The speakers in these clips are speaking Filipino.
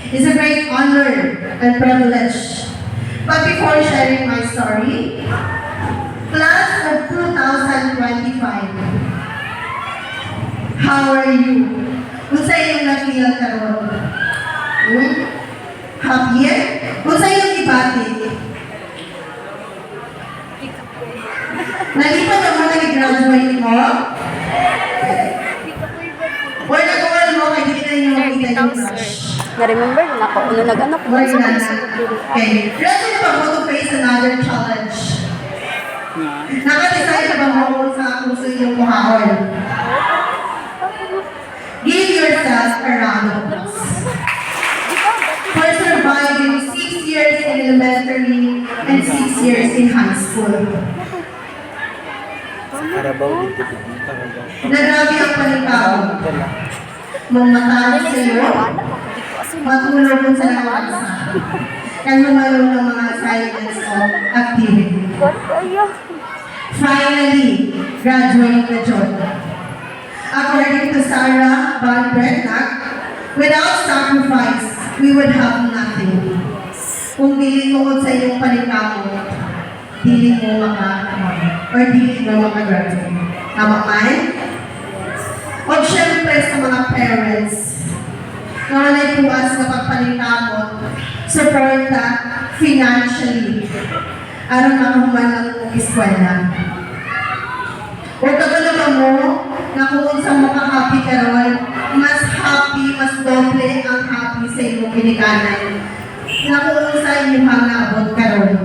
It's a great honor and privilege. But before sharing my story, class of 2025, how are you? Kung sa iyong na-feel karon? Happier? Kung sa iyong ibati? Nalipat ang mga nag-graduate mo? Or nag-uwal mo, kaya hindi na yung makita yung rush. Na-remember na ako. Ano nag-anak ko? Or na na. Okay. Ready na ba mo to face another challenge? Nakadeside na ba mo sa kung sa iyong kuhaon? Give yourself a round of applause. For surviving 6 years in elementary and 6 years in high school. Narabi ang panikaw. Mamatalo sa iyo, matulog sa lakas, at lumalong ng mga assignments of activity. Finally, graduate na John. According to Sarah Van Bretnack, without sacrifice, we would have nothing. Kung dili mo sa iyong panikaw, dili mo maka-graduate. Tama man? O syempre sa mga parents, na walay buwas na pagpanikamot, suporta financially, aron makahuman ang eskwela. O kagalaga mo, na kung sa makahappy ka ron, mas happy, mas doble ang happy sa iyong pinikanan. Na kung sa iyong hangabot ka ron.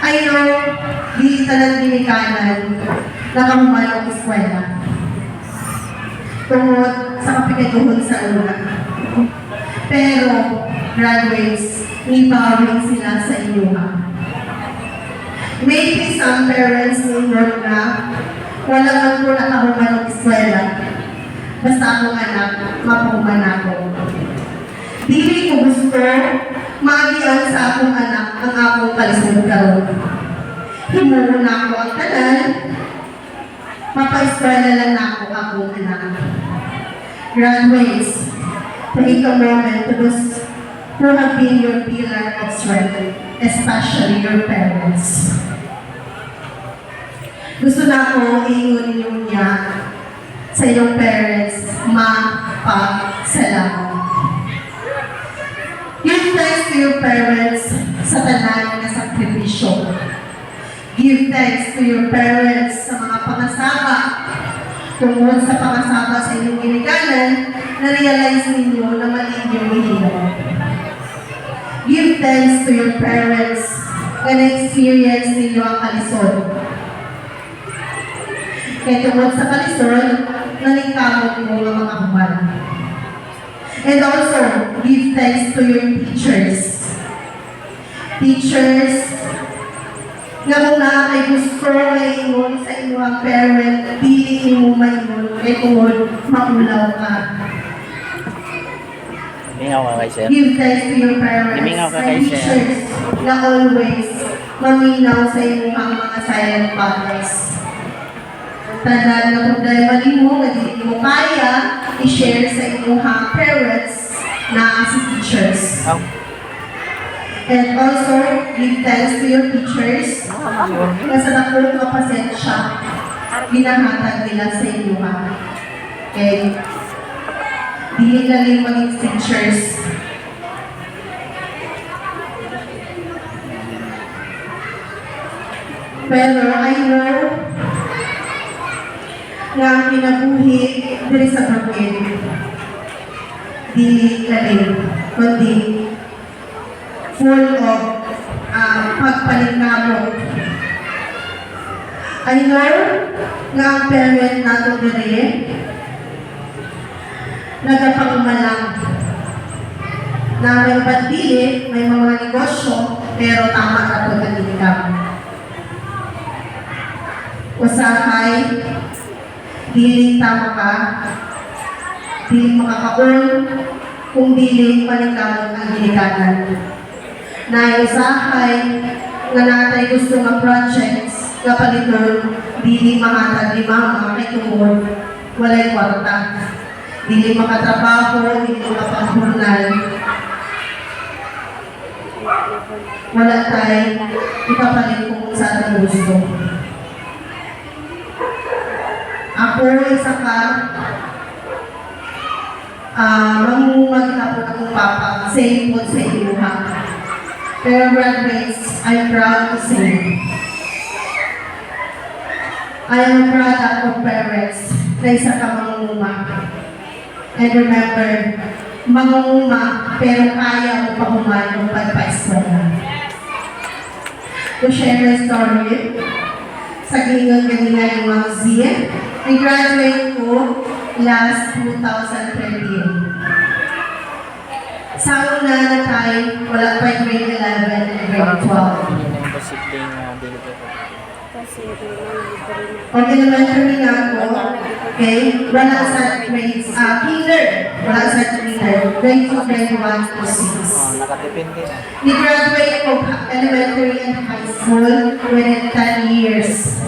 I know, di talang pinikanan, nakahuman ang eskwela. Tungod sa kapikaduhon sa una. Pero, graduates, ibawin sila sa inyuha. Maybe some parents may work na wala man po nakahuman ng eskwela. Basta akong anak, mapuhuman ako. Dili ko gusto magian sa akong anak ang akong kalisod karon. Himuho na ako ang tanan, mapa-eskwela lang na ako akong anak. Graduates, take a moment to just who have been your pillar of strength, especially your parents. Gusto na ako iingon niya sa iyong parents, salamat. Give thanks to your parents sa tanan na sakripisyo. Give thanks to your parents sa mga pangasaba. Tungkol sa pangasaba sa inyong ginikanan, na-realize ninyo na mali yung hihirap. Give thanks to your parents na na-experience ninyo ang kalisod. Kaya tungkol sa kalisod, nalingkamot mo ang mga human. And also, give thanks to your teachers. Teachers, nga kung na kay gusto may ingon sa inyong parent, pili mo may ingon, kay tungkol maulaw ka. Give thanks to your parents and teachers na always maminaw sa inyong mga silent partners. Tandaan na problema mo, na hindi mo kaya i-share sa inyong parents na si teachers. And also, give thanks to your teachers na sa nakulong kapasensya, ginahatag nila sa inyo. Okay? Hindi galing maging teachers. Pero I know nga ang kinabuhi diri sa bukid. Dili galing, kundi full of pagpalingamot. I know nga ang parent nato diri nagapangumalang na may bandili, may mga negosyo, pero tama na ito ang income. Usahay, dili tama ka, dili makakaon, kung dili paningamot ang ginikanan. Na usahay, nga natay gusto ng projects, nga paliton, dili mahatag ni mama, kay tungod, walay kwarta. dili makatrabaho, dili makapaghunan. Wala tayo ipapalit kung sa ating gusto. Ako, isa ka, maghapon akong papa, same po sa iluha. Pero graduates, I'm proud to say, I am a product of parents na isa ka mangunguma. And remember, mangunguma, pero kaya mo pa human ng pagpa-eskwela. To share my story, sa gingang ganina yung mga Zia, I-graduate ko last 2020. Sa una na tayo, wala pa yung grade 11 and grade 12. Yun yung posibleng deliver. Kasi libre Pag elementary na ako, okay, wala sa grades, kinder, wala sa kinder, grade 2, grade 1 to 6. Nakadepende na. Ni-graduate ko elementary and high school within 10 years.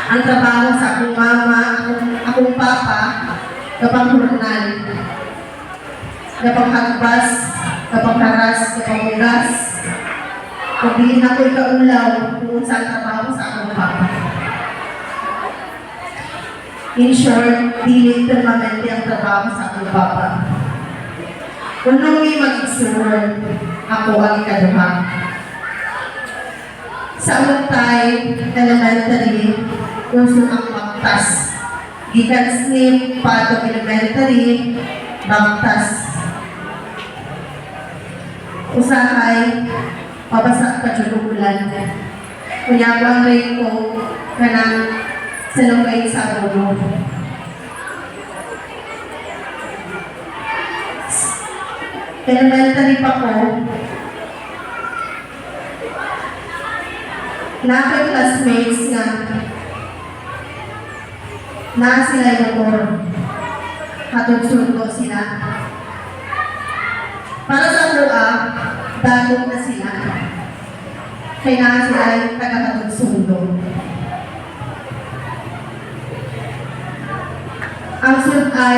Ang trabaho sa akong mama, akong papa, kapag-hurnal, kapag-hagbas, kapag-haras, kapag-ugas. Kung di na ko ikaulaw kung saan trabaho sa akong papa. In short, di permanente ang trabaho sa akong papa. Kung nung may mag-explore, ako ang ikaduha. Sa Untay Elementary, gusto ang Baptas. Gikan SNIP, Pato Elementary, Baptas. Usahay, pabasa ka jugulan. Kunya ang rate ko, kanang salungay sa ulo. Elementary pa ko, naka classmates nga, na sila yung hatong sundo sila. Para sa mga, dagong na sila. Kailangan sila yung taga-hatong sundo. Ang sunod ay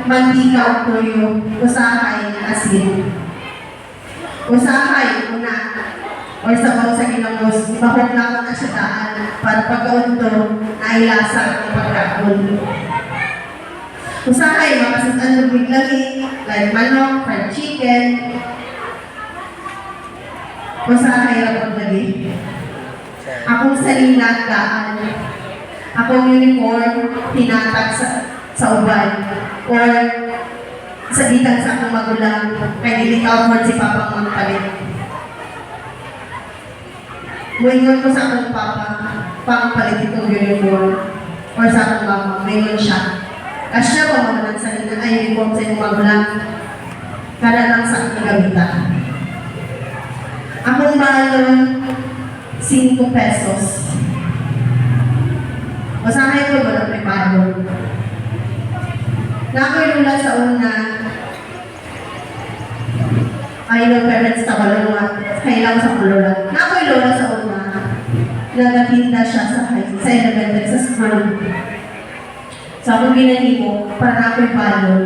mandikaw ko yung usahay asin. Usahay una or sabaw sa ginamos, ibahog na ako na siya daan para pagkaunto na ilasa ang pagkaon. Usahay, makasutan lumig lagi, like manok, fried chicken. Usahay ako lagi. Akong salina daan. Akong uniform, tinatag sa uban. Or sa ditang sa akong magulang, kaya nilikaw mo si Papa mong palit. Muingon ko sa akong papa, pampalit itong uniform. Or sa akong mama, muingon siya. Kasya ko mga nagsalita ay uniform sa iyong magulang. Para lang sa aking gamitan. Akong balon, 5 pesos. Masahay ko, wala may balon. Nako'y lula sa una, ay no parents na walungan, kailang sa kulula. Nako'y lula sa una, nagatinda siya sa elementary, sa school. So akong ginahimo, para nako'y balon,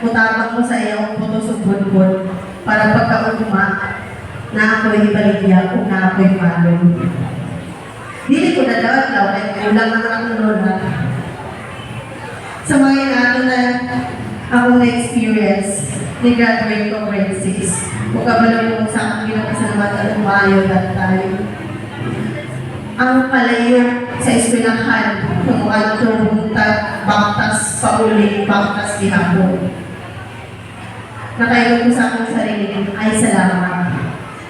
utapang ko sa iyong puto-subod-bod, para pagkaugma, na ako'y ibaligya kung na ako'y balon. Dili ko na daw, ay kulang ang akong lula. Sa mga nato na akong na-experience, ni-graduate ko grade 6. Kung kabalo mo sa akong ginapasalamat at umayo that time. Ang palayo sa eskwelahan, kung ano buntag, baktas, pauling, baktas, dihapon. Nakailog ko sa akong sarili, ay salamat.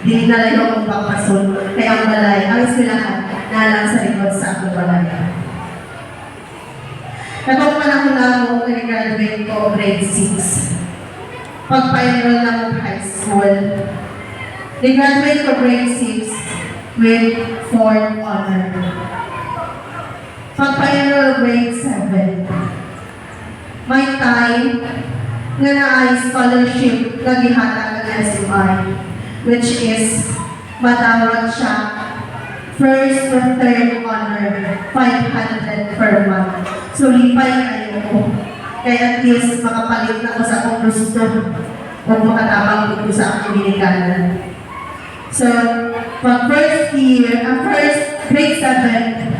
Di nalayo akong baktason, kaya ang balay, ang eskwelahan, nalang sa likod sa akong balay. Katong panahon na ako, nag-graduate ko grade 6. Pag-pa-enroll na ako high school. Nag-graduate ko grade 6 with 4th honor. Pag-pa-enroll grade 7. May time nga na scholarship na gihatag ng SMI, which is matawag siya first or third honor, 500 per month. So, lipay kayo ko. Kaya at least makapalit na ko sa akong gusto o makatabang ko sa akong binigana. So, pag first year, ang first grade 7,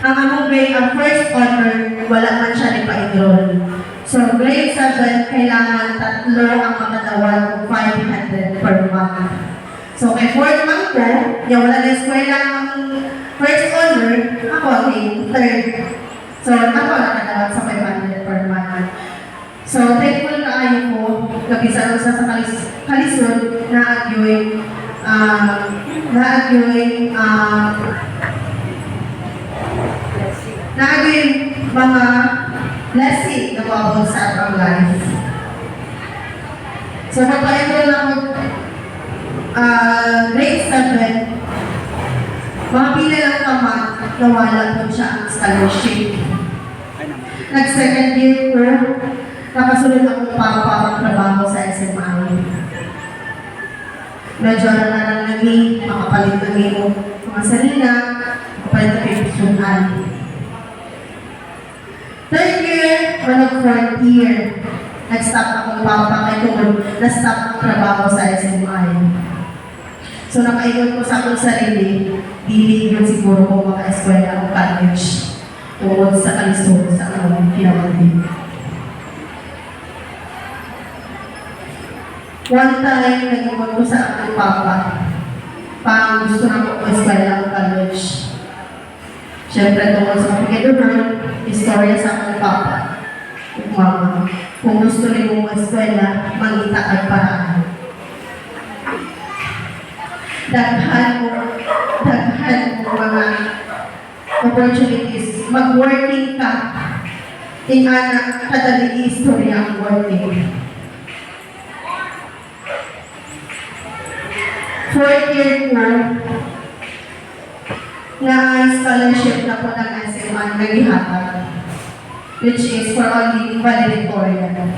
ang among grade, ang first honor, wala man siya ni pa-enroll. So, grade 7, kailangan 3 ang makadawal, 500 per month. So, kay 4th month ko, yung wala na eskwela ang first honor, ako ang third. So, ako nakadawal sa 500 per month. So, thankful kaayo ko, nabisa sa kalisod na agyoy, mga blessing na mabot sa atong life. So, magpa-enroll ako grade 7, mga pila lang naman, nawala po siya ang scholarship. Nag-second year ko, nakasunod akong papa trabaho sa SMI. Medyo na lang naging, makapalit na yung mga salina, makapalit na yung sunan. Third year, fourth year, nag-stop akong papa kay tungkol, na-stop ang trabaho sa SMI. So, nakaingon ko sa akong sarili, dili yun siguro kung maka-eskwela o college tungkol sa kalisod sa akong kinabagin. One time, nag-ingon ko sa akong papa, pang gusto na ko eskwela o college. Siyempre, tungkol sa pagkakadunod, istorya sa akong papa. Mama, kung gusto rin mong eskwela, mangita at paraan. Daghan mo mga opportunities. Mag-working ka. Tingana, kadali istorya ang working. Fourth year ko, na scholarship na po ng SMI naghihatag, which is for only valedictorian.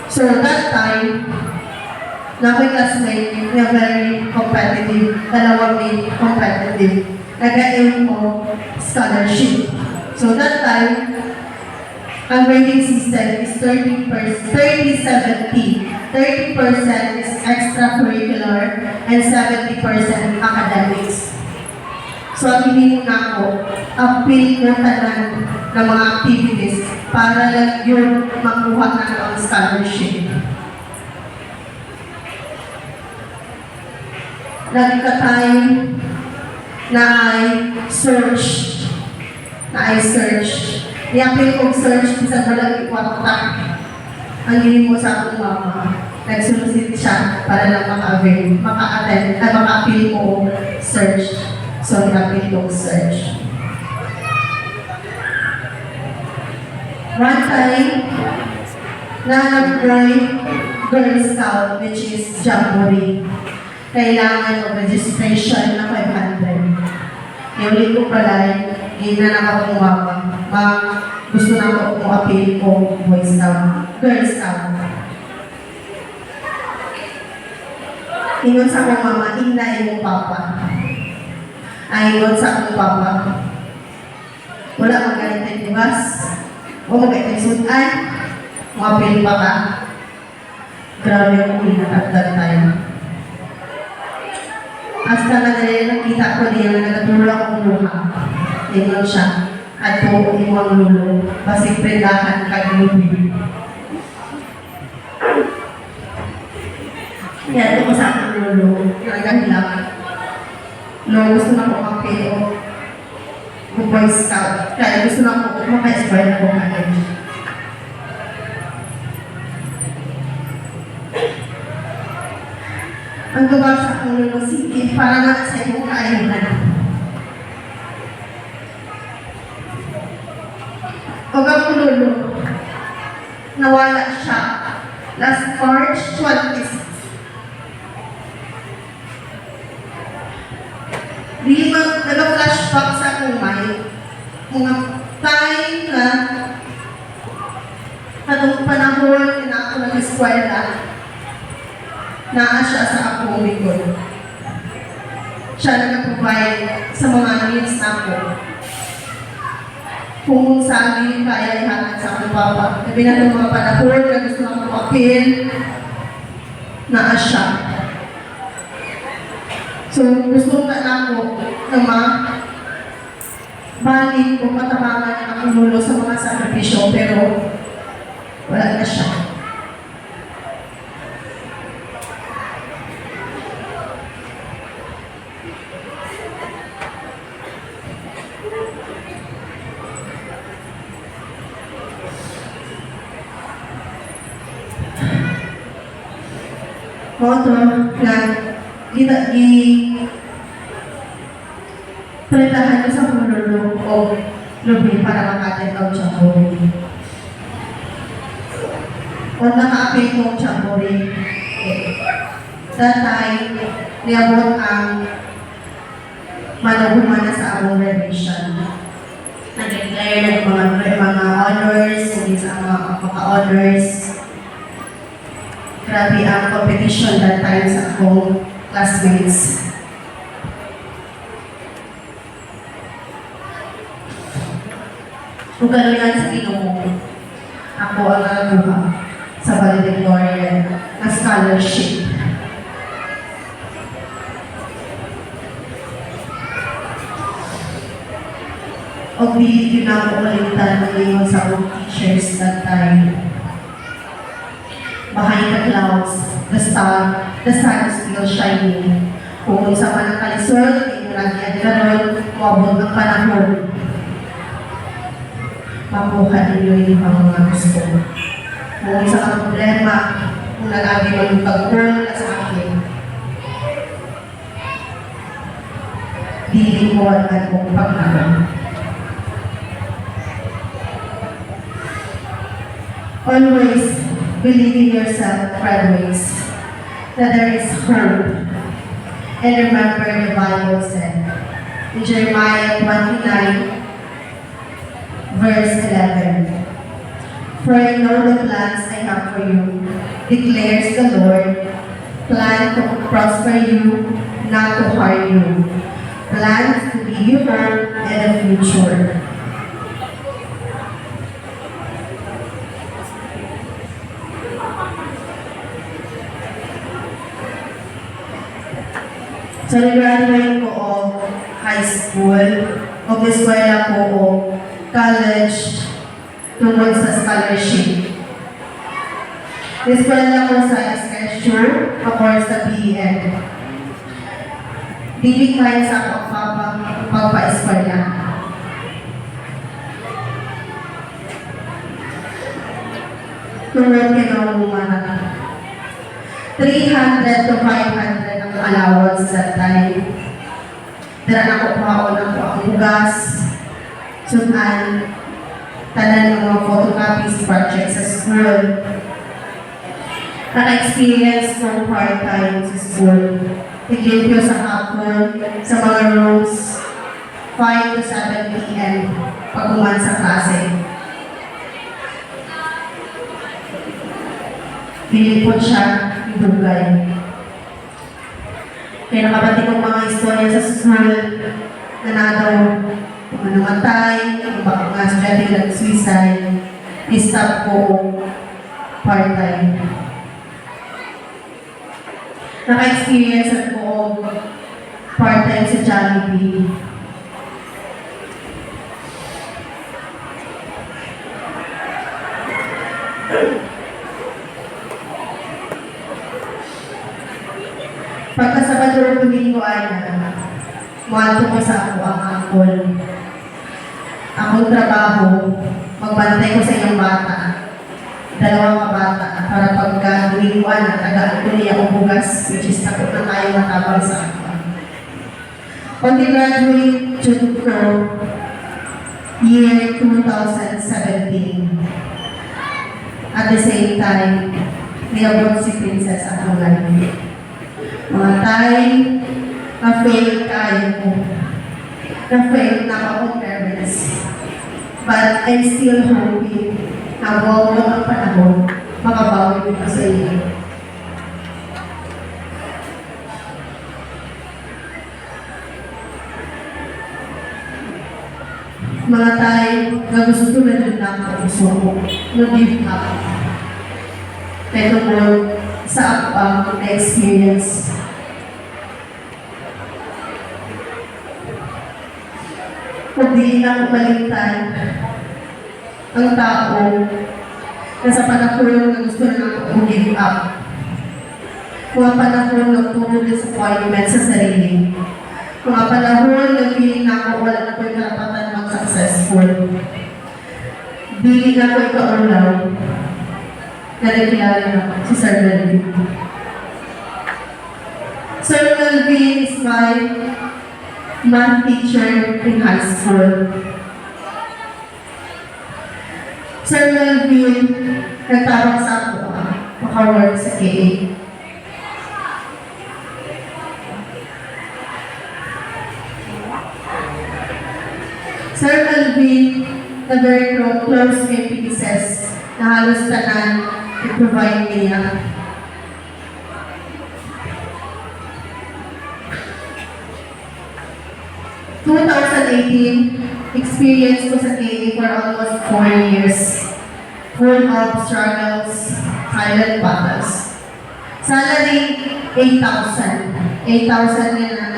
So that time, na ako'y classmate na very competitive, dalawang may competitive, nag-aim ko scholarship. So that time, ang grading system is 30-70. 30% is extracurricular and 70% academics. So, ang hindi mo na ako, appeal mo tanan ng mga activities para lang yun makuha na ang scholarship. Nagka-time na ay search. I-appeal kong search, isa mo lang ikwata. Ang hindi mo sa akong mama, nagsunusit siya para lang maka-appeal ko search. So, i-appeal kong search. One time, nahanap Girl Scout, which is Jamboree. Kailangan ng registration na 500. Yung ulit ko pala, ginanap akong mama. Gusto na ako kung appeal ko Boy Scout, Girl Scout. Ingon sa akong mama, inay mong papa. Ay, ingon sa akong papa. Wala magalit ng bus. O magalit ng sudan. Appeal pa ka. Grabe akong pinatagdag tayo. Hasta na nakita ko niya na nagatulog akong luha. Tingnan siya. At po imong lulo. Basig prendahan kag-lubi. Kaya ito ko sa aking lulo. Nagahilap. No, gusto na ko mag-PO. Kung Boy Scout. Kaya gusto na ko maka-eskwela na ko kagad. Ang gawa sa akong lulo, sige, para na sa iyong kaayunan. Pag ang lulo, nawala siya last March 26. Di ba, nag-flashback sa akong mind, mga time na katong panahon na ako nag-eskwela, naa siya sa akong likod. Siya nag-provide sa mga needs na ako. kung saan hindi kaya ihatag sa akong papa. Sabi na ng mga panahon na gusto akong appeal na asya. So, gusto na ako na balik o matabangan ang ulo sa mga sakripisyo, pero wala na siya. Moto na pretahan ko sa pululong o lubi para makatagaw siya ko. O naka-apay ko siya ko rin. Datay, niyabot ang manuhumana sa among revision. Nag-declare ng mga honors, hindi sa mga honors. Grabe ang competition that time sa akong classmates. Kung gano'n sa Ginoo, ako ang nakakuha sa valedictorian na scholarship. O di na ako ulitan ngayon sa akong teachers that time. Behind the clouds, the sun is still shining. Kung isa man ang kalisod, hindi lagi ang ganon, mabot ang panahon. Makuha ninyo yung mga gusto. Kung isa kang problema, kung nalagi mo yung pag-burn na sa akin, dili ko ang kong pagkaroon. Always believe in yourself, graduates, that there is hope. And remember the Bible said in Jeremiah 29, verse 11, "For I know the plans I have for you, declares the Lord, plan to prosper you, not to harm you, plans to give you hope and a future." So, nag-graduate ko o high school, o eskwela ko o college, tungkol sa scholarship. Eskwela ko sa SKSURE, o sa BEd. Dili kayo sa pagpa-eskwela. Tungkol kinaumanag. 300 to 500 ang allowance that time. Dara na ko paon ako ang hugas, sunan, tanan ng mga photocopies project sa school. Naka-experience ng part-time sa school. Tiglimpyo sa hapon, sa mga rooms, 5 to 7 p.m. pag-uman sa klase. Pilipot siya, idugay. Kaya nakabati kong mga istorya sa school na nadaw mga namatay, mga estudyante nag-suicide, i-stop ko part-time. Naka-experience ako part-time sa Jollibee. Pagka sa Badurong Domingo ay muhalto ko sa ako ang angkol. Akong trabaho, magbantay ko sa ilang bata. Dalawang bata para pagka Domingoan at tagaan ko niya ang bugas, which is takot na tayo matabang sa ako. Pag-graduate June ko, year 2017. At the same time, niyabot si Princess ako ngayon. Mga time, na-fail tayo ko. Na-fail na akong parents. But I'm still hoping na wawag ang panahon, makabawi ko sa iyo. Mga tayo na gusto na doon lang ang gusto ko. No-give up. Pero mo, sa na-experience. Kung di na kumalitan ang tao na sa panahon na gusto na mag-give up. Mga panahon na puro disappointment sa sarili. Mga panahon na feeling na ako wala na ko yung karapatan mag-successful. Dili na ko ikaulaw. Nalikilala na si Sir Melvin. Sir Melvin is my math teacher in high school. Sir Melvin, nagtawag sa ako, maka-work sa KA. Sir Melvin, na very close kay pieces na halos tanan i-provide niya. Experience ko sa KA for almost 4 years. Full of struggles, silent battles. Salary, 8,000. 8,000 yun na.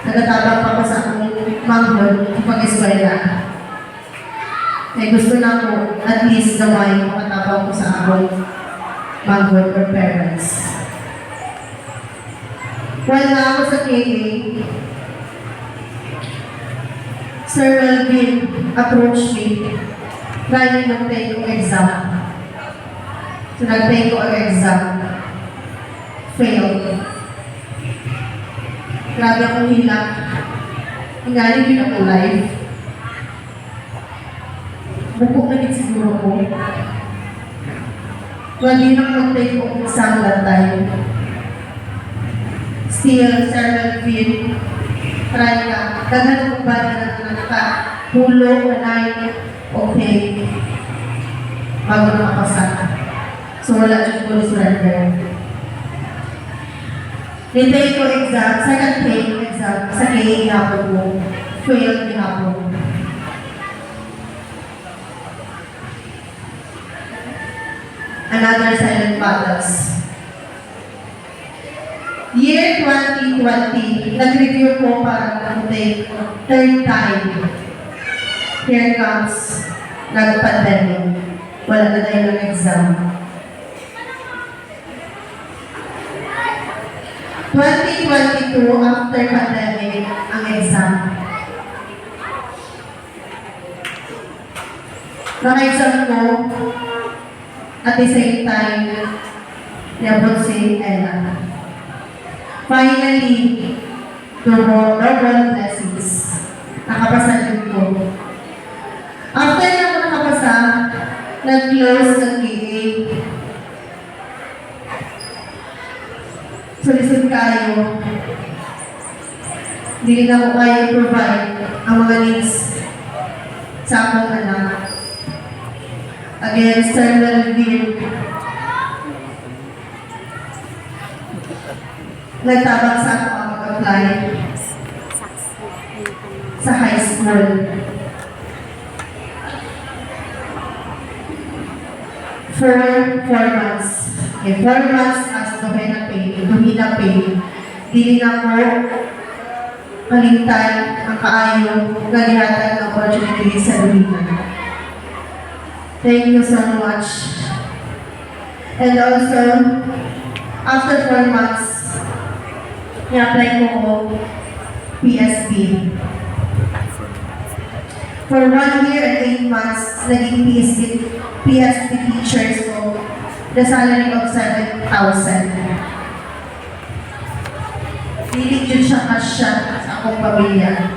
Nagatabang pa ko sa akong manghod pag-eskwela. Kaya gusto na ko at least gawin makatabang ko sa akong manghod or parents. While na ako sa KA, Sir Melvin approached me. Trying mag-take ko exam. So nag-take ko ang exam. Failed. Grabe akong hilak. Hingaling din ako live. Bukok na din siguro ko. Wali nang mag-take ko exam that time. Still, Sir Melvin, try ka. Daghan ko ba na nakahulo o na okay. Bago na makapasa. So wala dyan ko surrender. Nitake ko exam, second take exam, sa KA hapon mo. Failed hapon. Another silent battles. Year 2020, nag-review ko para mag-take third time. Here comes nag-pandemic. Wala na tayo ng exam. 2022, after pandemic, ang exam. Naka-exam ko, at the same time, nabot si Ella. Finally, double blessings. Nakapasa din ko. After na ako nakapasa, nag-close ng KA. Solisod kayo. Hindi na ko kayo provide ang mga needs sa akong anak. Again, Sir Melvin, nagtabang sa ako ang mag-apply sa high school. For 4 months. Okay, 4 months as Dohena pay. Dili na ko kalimtan ang kaayo galihatan ng opportunity sa Dohena. Thank you so much. And also, after 4 months, i-apply ko PSP. For 1 year and 8 months, naging PSP teachers ko, the salary of 7,000. Hindi yun siya kasya sa akong pamilya.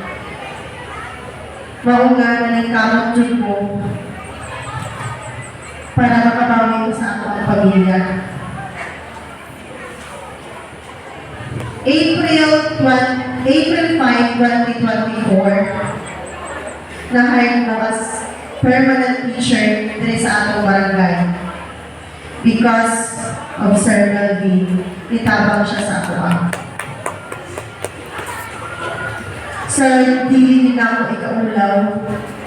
Maunga na nagkamot yun ko para makabawi ko sa akong pamilya. April 5, 2024, na-hire ko as permanent teacher dito sa atong barangay. Because of Sir Melvin, itabang siya sa ako. Sir, dili na ako ikaulaw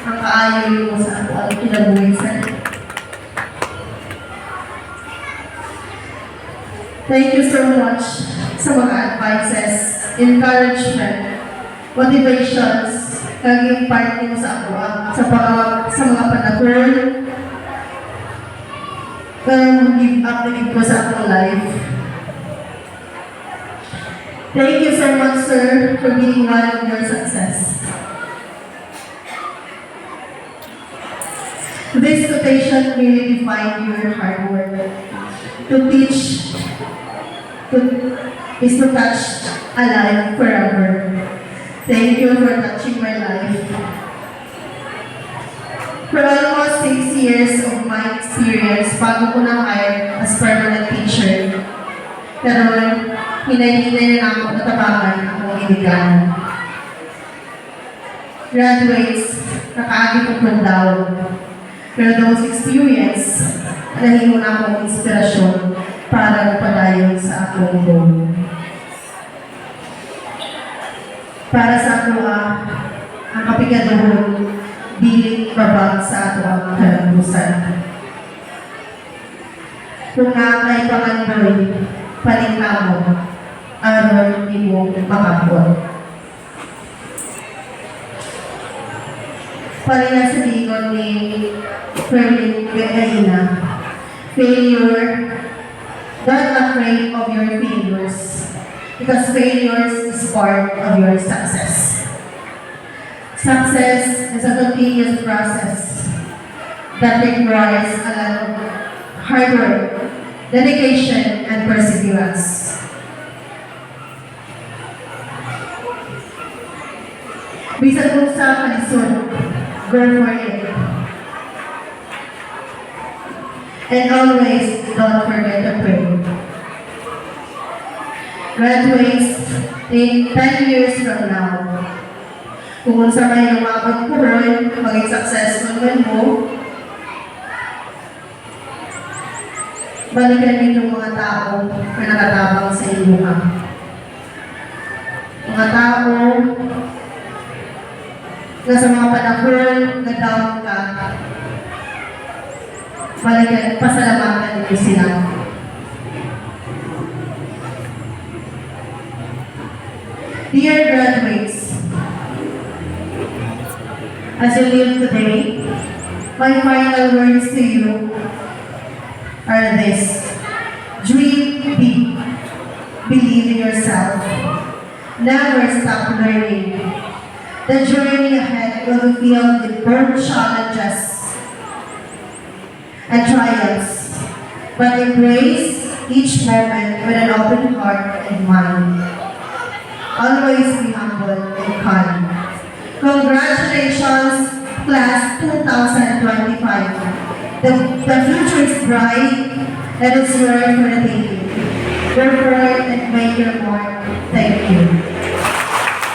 ang kaayoy mo sa ako ang kinabuhi sa Thank you so much sa mga advices, encouragement, motivations, kaging part mo sa ako sa mga panahon give up na ko sa akong life. Thank you so much, sir, for being one of your success. This quotation really defined your hard work. To teach is to touch a life forever. Thank you for touching my life. For almost 6 years of my experience, bago ko na-hire as permanent teacher, pero hinay-hinay na ako natabangan akong iniganan. Graduates, nakaagi ko kung down. Pero those experience, nahimo na akong inspirasyon para padayon sa akong goal. Para sa ako, ang kapigadohon, dili babag sa ato ang kalambusan. Kung nakay pangandoy, palingkamo, aron di mo makabot. Pareha sa ligon ni Ferlin Gaina, failure, don't afraid of your failures, because failures is part of your success. Success is a continuous process that requires a lot of hard work, dedication, and perseverance. Bisag kung sa kalisod, go for it. And always don't forget to pray. Graduates, in 10 years from now, kung sa may lumabot ko rin, maging successful man mo, balikan nito mga tao na nakatabang sa iyo ka. Mga tao na sa mga panahon na down ka, balikan, pasalamatan niyo sila. Dear graduates, as you live today, my final words to you are this. Dream big. Believe in yourself. Never stop learning. The journey ahead will be filled with both challenges and triumphs, but embrace each moment with an open heart and mind. Always be humble and kind. Congratulations, class 2025. The future is bright and it's yours for the taking. Work for it and make your mark. Thank you.